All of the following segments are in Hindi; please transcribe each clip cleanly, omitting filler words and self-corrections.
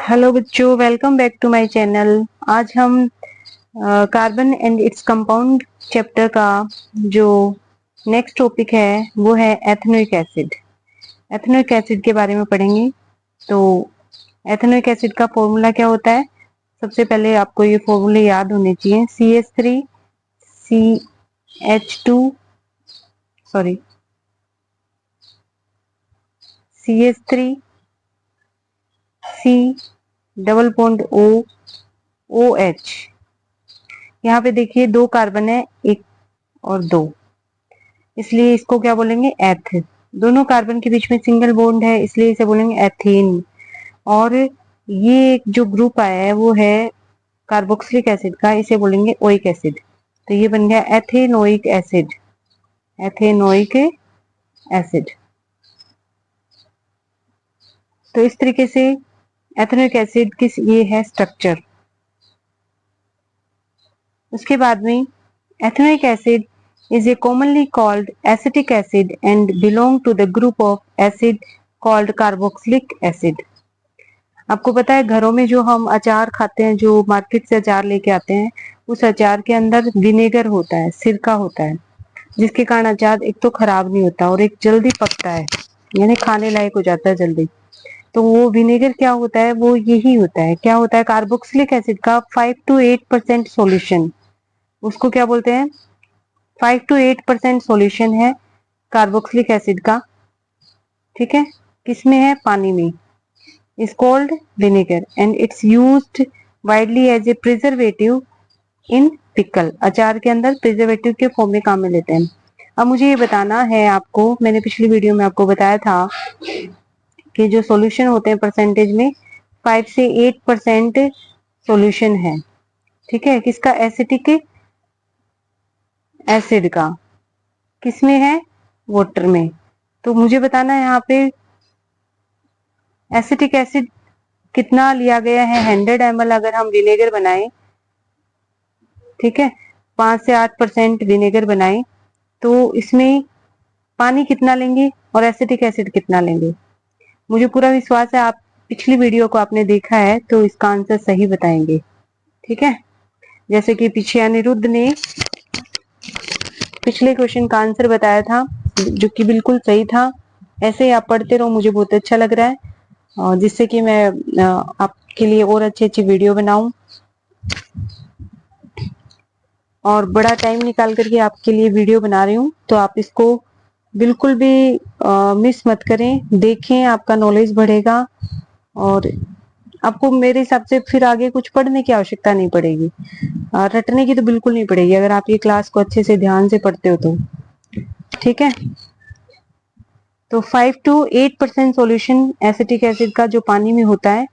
हेलो बच्चों, welcome back to my channel. आज हम carbon and its compound chapter का जो नेक्स्ट टॉपिक है वो है एथेनोइक एसिड। एथेनोइक एसिड के बारे में पढ़ेंगे। तो एथेनोइक एसिड का फॉर्मूला क्या होता है? सबसे पहले आपको ये फॉर्मूले याद होने चाहिए। CH3 CH2 sorry CH3 C double bond OH। यहाँ पे देखिए दो कार्बन है, एक और दो, इसलिए इसको क्या बोलेंगे? एथ। दोनों कार्बन के बीच में सिंगल बॉन्ड है, इसलिए इसे बोलेंगे एथेन। और ये एक जो ग्रुप आया है वो है कार्बोक्सिलिक एसिड का, इसे बोलेंगे ओइक एसिड। तो ये बन गया एथेनोइक एसिड। Ethanoic acid. तो इस तरीके से एथेनोइक एसिड किस ये है स्ट्रक्चर। उसके बाद में ethanoic acid is a commonly called acetic acid and belong to the group of acid called carboxylic acid। आपको पता है घरों में जो हम अचार खाते हैं, जो मार्केट से अचार लेके आते हैं, उस अचार के अंदर विनेगर होता है, सिरका होता है, जिसके कारण अचार एक तो खराब नहीं होता और एक जल्दी पकता है, यानी खाने लायक हो जाता है जल्दी। तो वो विनेगर क्या होता है? वो यही होता है। क्या होता है? कार्बोक्सिलिक एसिड का 5 to 8% सॉल्यूशन, उसको क्या बोलते हैं? 5 to 8% सॉल्यूशन है कार्बोक्सिलिक एसिड का। ठीक है, किसमें है? पानी में। Is called vinegar and it's used widely as a preservative in pickle. अचार के अंदर प्रिजर्वेटिव के फॉर्म में काम में लेते हैं। अब मुझे ये बताना है आपको, मैंने पिछली वीडियो में आपको बताया था कि जो सॉल्यूशन होते हैं परसेंटेज में 5 से 8% सॉल्यूशन है। ठीक है, किसका? एसिटिक एसिड का। किसमें है? वाटर में। तो मुझे बताना है यहाँ पे एसिटिक एसिड कितना लिया गया है। 100 ml अगर हम विनेगर बनाएं, ठीक है, 5 से 8% विनेगर बनाएं, तो इसमें पानी कितना लेंगे और एसिटिक एसिड कितना लेंगे? मुझे पूरा विश्वास है आप पिछली वीडियो को आपने देखा है तो इसका आंसर सही बताएंगे। ठीक है, जैसे कि पीछे अनिरुद्ध ने पिछले क्वेश्चन का आंसर बताया था, जो कि बिल्कुल सही था। ऐसे ही आप पढ़ते रहो, मुझे बहुत अच्छा लग रहा है, और जिससे कि मैं आपके लिए और अच्छी अच्छी वीडियो बनाऊं और बड़ा टाइम निकाल करके आपके लिए वीडियो बना रही हूँ। तो आप इसको बिल्कुल भी मिस मत करें, देखें, आपका नॉलेज बढ़ेगा और आपको मेरे हिसाब से फिर आगे कुछ पढ़ने की आवश्यकता नहीं पड़ेगी, रटने की तो बिल्कुल नहीं पड़ेगी अगर आप ये क्लास को अच्छे से ध्यान से पढ़ते हो तो। ठीक है, तो 5 to 8% सॉल्यूशन एसिटिक एसिड का जो पानी में होता है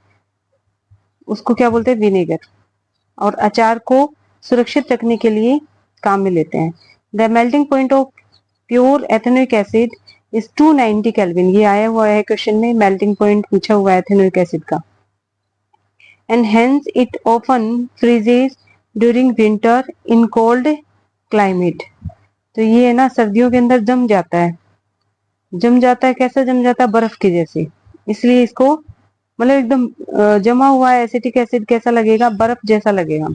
उसको क्या बोलते हैं? विनेगर। और अचार को सुरक्षित रखने के लिए काम में लेते हैं। The melting point of pure ethanoic acid is 290 kelvin. ये आया हुआ है क्वेश्चन में, मेल्टिंग पॉइंट पूछा हुआ है एथेनोइक एसिड का। And hence it often freezes during winter in cold climate. तो ये है ना, सर्दियों के अंदर जम जाता है। जम जाता है, कैसा जम जाता है? बर्फ के जैसे। इसलिए इसको मतलब एकदम जमा हुआ एसिटिक एसिड कैसा लगेगा? बर्फ जैसा लगेगा।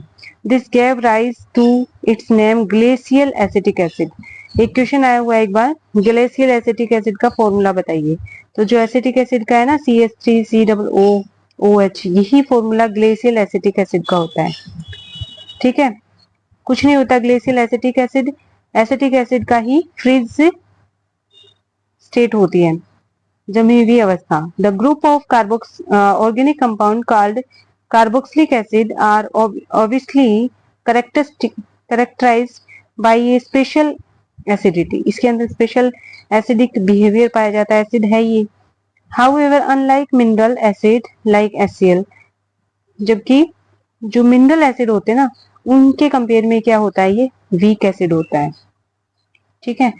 This gave rise to its name glacial acetic acid. एक क्वेश्चन आया हुआ है एक बार, ग्लेशियल एसिटिक एसिड का फॉर्मूला बताइए। तो जो एसिटिक एसिड का है ना, CH3 COOH, यही फॉर्मूला ग्लेशियल एसिटिक एसिड का होता है। ठीक है, कुछ नहीं होता glacial acetic acid, acetic acid का ही फ्रीज स्टेट होती है, जमी हुई अवस्था। The group of carbox organic compound called carboxylic acid are obviously characterised by a special acidity. इसके अंदर स्पेशल एसिडिक बिहेवियर पाया जाता है, एसिड है ये। However unlike mineral acid like HCl, जबकि जो मिनरल एसिड होते हैं ना, उनके कंपेयर में क्या होता है? ये वीक एसिड होता है। ठीक है,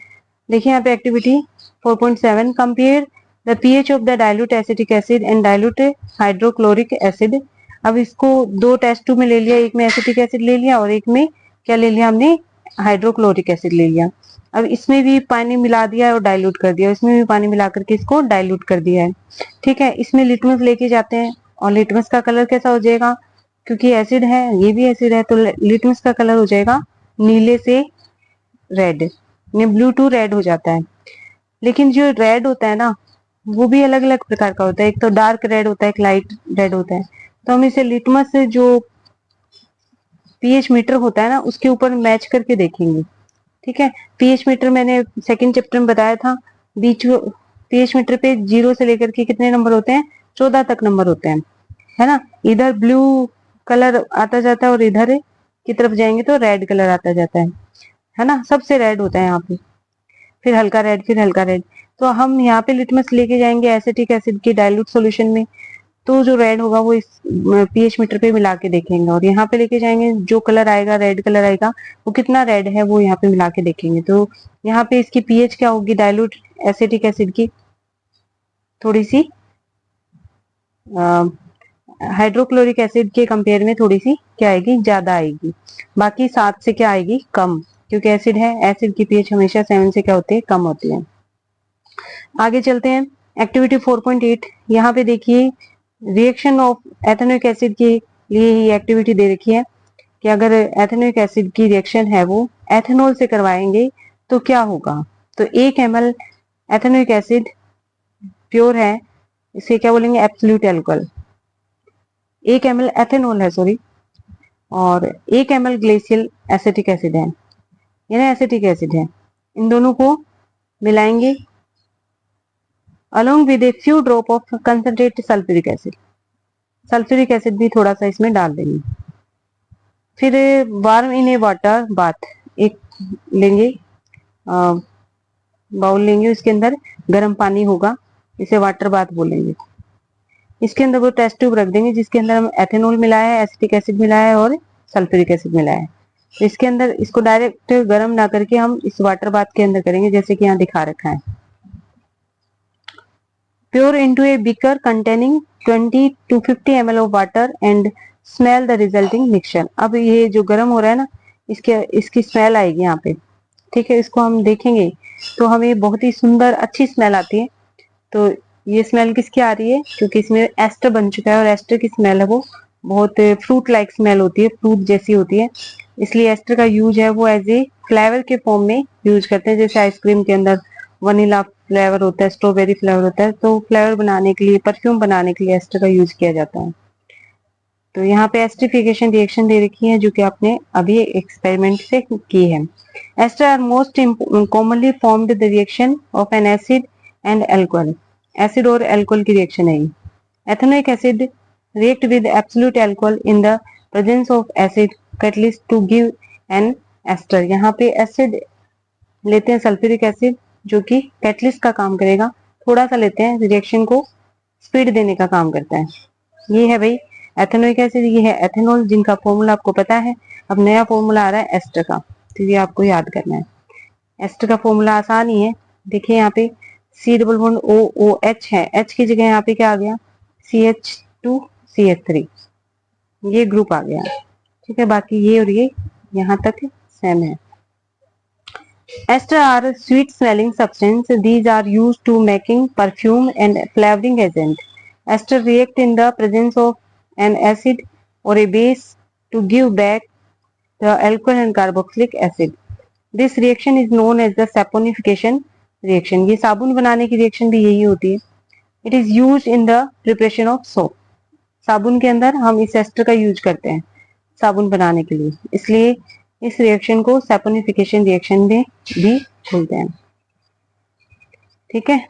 देखिए यहाँ पे activity 4.7 compare the pH of the dilute acetic acid and dilute hydrochloric acid. अब इसको दो टेस्ट ट्यूब में ले लिया, एक में एसिटिक एसिड ले लिया और एक में क्या ले लिया हमने? हाइड्रोक्लोरिक एसिड ले लिया। अब इसमें भी पानी मिला दिया और डाइल्यूट कर दिया, इसमें भी पानी मिला करके इसको डाइल्यूट कर दिया है। ठीक है, इसमें लिटमस लेके जाते हैं और लिटमस का कलर कैसा हो जाएगा, क्योंकि एसिड है, ये भी एसिड है, तो लिटमस का कलर हो जाएगा नीले से रेड, यानी ब्लू टू रेड हो जाता है। लेकिन जो रेड होता है ना, वो भी अलग अलग प्रकार का होता है, एक तो डार्क रेड होता है, एक लाइट रेड होता है। तो हम इसे लिटमस से जो पीएच मीटर होता है ना, उसके ऊपर मैच करके देखेंगे। ठीक है, पीएच मीटर मैंने सेकंड चैप्टर में बताया था, बीच पीएच मीटर पे 0 से लेकर के कितने नंबर होते हैं, 14 तक नंबर होते हैं, है ना। इधर ब्लू कलर आता जाता है और इधर की तरफ जाएंगे तो रेड कलर आता जाता है ना, सबसे रेड होता है यहाँ पे, फिर हल्का रेड, फिर हल्का रेड। तो हम यहाँ पे लिटमस लेके जाएंगे एसिटिक एसिड के डाइल्यूट सॉल्यूशन में, तो जो रेड होगा वो इस पीएच मीटर पे मिला के देखेंगे, और यहाँ पे लेके जाएंगे, जो कलर आएगा, रेड कलर आएगा, वो कितना रेड है वो यहाँ पे मिला के देखेंगे। तो यहाँ पे इसकी पीएच क्या होगी डाइल्यूट एसिटिक एसिड की, थोड़ी सी हाइड्रोक्लोरिक एसिड के कंपेयर में थोड़ी सी क्या आएगी, ज्यादा आएगी। बाकी 7 से क्या आएगी, कम, क्योंकि एसिड है, एसिड की पीएच हमेशा 7 से क्या होती है, कम होती है। आगे चलते हैं, एक्टिविटी 4.8। यहाँ पे देखिए रिएक्शन ऑफ एथेनोइक एसिड के लिए ही एक्टिविटी दे रखी है कि अगर एथेनोइक एसिड की रिएक्शन है वो एथेनॉल से करवाएंगे तो क्या होगा। तो 1 ml एथेनोइक एसिड प्योर है, इसे क्या बोलेंगे, एब्सोल्यूट अल्कोहल। 1 ml एथेनॉल है, सॉरी, और 1 ml ग्लेशियल एसिटिक एसिड है, यानी एसिटिक एसिड है। इन दोनों को मिलाएंगे along with a few drop of concentrated sulfuric acid। Sulphuric acid भी थोड़ा सा इसमें डाल देंगे। फिर वार्म इन ए वाटर बाथ, एक लेंगे बाउल लेंगे, उसके अंदर गर्म पानी होगा, इसे वाटर बाथ बोलेंगे। इसके अंदर वो टेस्ट ट्यूब रख देंगे जिसके अंदर हम एथेनॉल मिलाया है, एसिटिक एसिड मिलाया है और सल्फ्यूरिक एसिड मिलाया है। तो इसके अंदर इसको डायरेक्ट गर्म ना करके हम इस वाटर बाथ के अंदर करेंगे, जैसे कि यहाँ दिखा रखा है। Pour into a beaker containing 20 to 50 ml of water and smell the resulting mixture। अब ये जो गर्म हो रहा है ना, इसकी स्मेल आएगी यहाँ पे, ठीक है। इसको हम देखेंगे तो हमें बहुत ही सुंदर अच्छी स्मेल आती है। तो ये स्मेल किसकी आ रही है, क्योंकि इसमें एस्टर बन चुका है, और एस्टर की स्मेल है वो बहुत फ्रूट लाइक स्मेल होती है, फ्रूट जैसी होती है। इसलिए एस्टर का यूज है वो एज ए फ्लेवर के फॉर्म में यूज करते हैं। जैसे आइसक्रीम के अंदर वनीला फ्लेवर होता है, स्ट्रॉबेरी फ्लेवर होता है, तो फ्लेवर बनाने के लिए, परफ्यूम बनाने के लिए एस्टर का यूज किया जाता है। तो यहाँ पे एस्टरिफिकेशन रिएक्शन दे रखी है जो कि आपने अभी एक्सपेरिमेंट से की है। Ester are most commonly formed the reaction of an acid and alcohol. Acid और अल्कोहल की रिएक्शन है। Ethanoic acid react with absolute alcohol in the presence of acid catalyst to give an ester। यहाँ पे एसिड लेते हैं सल्फ्यूरिक एसिड जो कि कैटलिस्ट का काम करेगा, थोड़ा सा लेते हैं, रिएक्शन को स्पीड देने का काम करता है। ये है भाई एथेनोइक एसिड, ये है एथेनॉल, जिनका फॉर्मूला आपको पता है। अब नया फॉर्मूला आ रहा है एस्टर का, तो ये आपको याद करना है। एस्टर का फॉर्मूला आसान ही है, देखिए यहाँ पे C डबल बॉन्ड OOH है, H की जगह यहाँ पे क्या आ गया, CH2CH3, ये ग्रुप आ गया, ठीक है। बाकी ये और ये यहाँ तक सेम है। Ester are sweet smelling substance. These are used to making perfume and flavoring agent. Ester react in the presence of an acid or a base to give back the alcohol and carboxylic acid. This reaction is known as the saponification reaction। ये साबुन बनाने की रिएक्शन भी यही होती है। It is used in the preparation of soap। साबुन के अंदर हम इस एस्टर का यूज करते हैं साबुन बनाने के लिए, इसलिए इस रिएक्शन को सैपोनिफिकेशन रिएक्शन में भी बोलते हैं, ठीक है।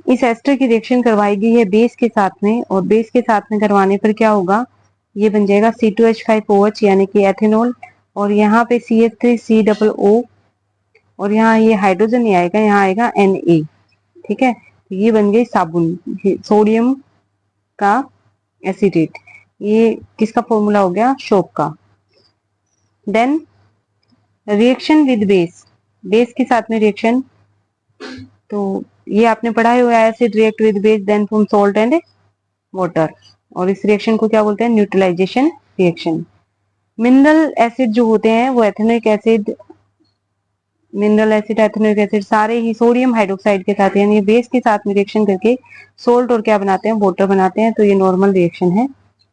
इस एस्टर की रिएक्शन करवाई गई है बेस के साथ में, और बेस के साथ में करवाने पर क्या होगा, ये बन जाएगा C2H5OH यानी कि एथेनॉल, और यहाँ पे CH3COO, और यहाँ ये हाइड्रोजन नहीं आएगा, यहाँ आएगा Na, ठीक है। ये बन गई साबुन, सोडियम का एसिटेट। ये किसका फॉर्मूला हो गया, सोप का। Then reaction with base, base के साथ में रिएक्शन, तो ये आपने पढ़ा हुआ है, acid react with base then form salt and water, और इस रिएक्शन को क्या बोलते हैं, न्यूट्रलाइजेशन रिएक्शन। मिनरल एसिड जो होते हैं वो ethanoic acid mineral acid, ethanoic acid, सारे ही सोडियम हाइड्रोक्साइड के साथ यानी बेस के साथ में रिएक्शन करके सोल्ट और क्या बनाते हैं, वाटर बनाते हैं। तो ये नॉर्मल रिएक्शन है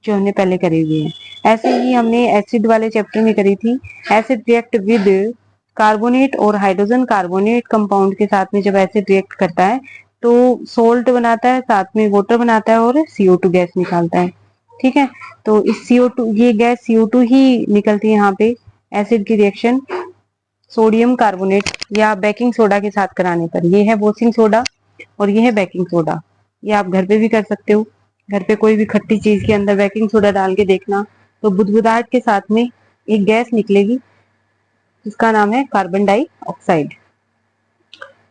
जो हमने पहले करी हुई है। ऐसे ही हमने एसिड वाले चैप्टर में करी थी। एसिड रिएक्ट विद कार्बोनेट और हाइड्रोजन कार्बोनेट कंपाउंड के साथ में जब एसिड रिएक्ट करता है तो सोल्ट बनाता है, साथ में वाटर बनाता है और CO2 गैस निकालता है। ठीक है, तो इस CO2, ये गैस CO2 ही निकलती है यहाँ पे एसिड की रिएक्शन सोडियम कार्बोनेट या बेकिंग सोडा के साथ कराने पर। ये है वॉशिंग सोडा और ये है बेकिंग सोडा। ये आप घर पे भी कर सकते हो। घर पे कोई भी खट्टी चीज के अंदर बेकिंग सोडा डाल के देखना, तो बुदबुदाहट के साथ में एक गैस निकलेगी जिसका नाम है कार्बन डाइऑक्साइड।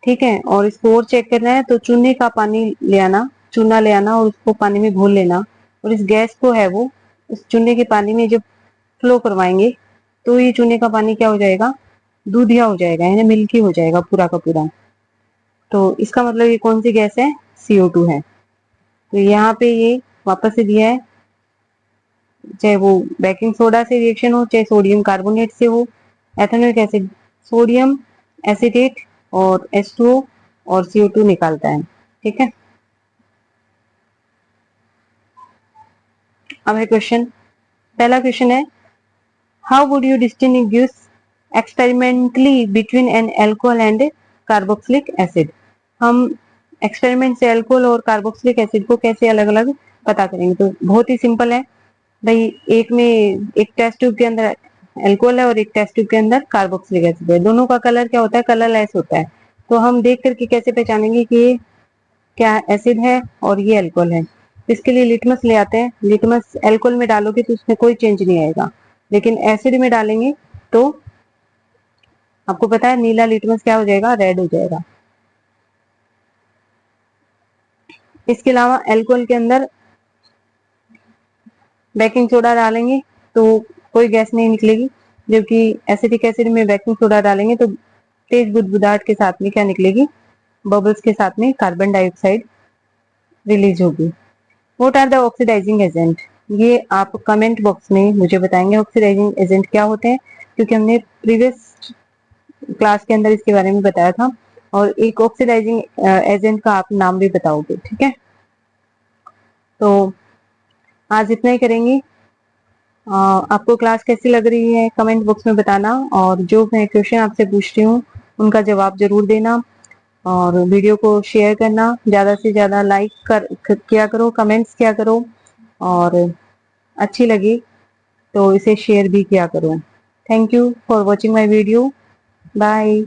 ठीक है, और इसको और चेक करना है तो चूने का पानी ले आना, चूना ले आना और उसको पानी में घोल लेना, और इस गैस को है वो इस चूने के पानी में जब फ्लो करवाएंगे तो ये चूने का पानी क्या हो जाएगा, दूधिया हो जाएगा, यानी मिल्की हो जाएगा पूरा का पूरा। तो इसका मतलब ये कौन सी गैस है, CO2 है। तो यहाँ पे ये वापस से दिया है, चाहे वो बेकिंग सोडा से रिएक्शन हो, चाहे सोडियम कार्बोनेट से हो, एथेनोइक एसिड सोडियम एसिटेट और H2O और CO2 निकालता है। ठीक है, अब है क्वेश्चन। पहला क्वेश्चन है, how would you distinguish experimentally between an alcohol and carboxylic acid. हम एक्सपेरिमेंट से अल्कोहल और कार्बोक्सिलिक एसिड को कैसे अलग अलग पता करेंगे। तो बहुत ही सिंपल है भाई, एक में एक टेस्ट ट्यूब के अंदर अल्कोहल है और एक टेस्ट ट्यूब के अंदर कार्बोक्सिलिक एसिड है। दोनों का कलर क्या होता है, कलरलेस होता है। तो हम देख करके कैसे पहचानेंगे कि ये क्या एसिड है और ये अल्कोहल है। इसके लिए लिटमस ले आते हैं। लिटमस अल्कोहल में डालोगे तो उसमें कोई चेंज नहीं आएगा, लेकिन एसिड में डालेंगे तो आपको पता है नीला लिटमस क्या हो जाएगा, रेड हो जाएगा। इसके अलावा अल्कोहल के अंदर बेकिंग सोडा डालेंगे तो कोई गैस नहीं निकलेगी, जबकि एसिटिक एसिड में बेकिंग सोडा डालेंगे तो तेज बुदबुदाहट के साथ में क्या निकलेगी, बबल्स के साथ में कार्बन डाइऑक्साइड रिलीज होगी। What are the oxidising agent, ये आप कमेंट बॉक्स में मुझे बताएंगे ऑक्सीडाइजिंग एजेंट क्या होते हैं, क्योंकि हमने प्रीवियस क्लास के अंदर इसके बारे में बताया था। और एक ऑक्सीडाइजिंग एजेंट का आप नाम भी बताओगे। ठीक है, तो आज इतना ही करेंगे। आपको क्लास कैसी लग रही है कमेंट बॉक्स में बताना, और जो मैं क्वेश्चन आपसे पूछ रही हूँ उनका जवाब जरूर देना, और वीडियो को शेयर करना, ज्यादा से ज्यादा लाइक किया करो, कमेंट्स किया करो, और अच्छी लगी तो इसे शेयर भी किया करो। Thank you for watching my video, bye.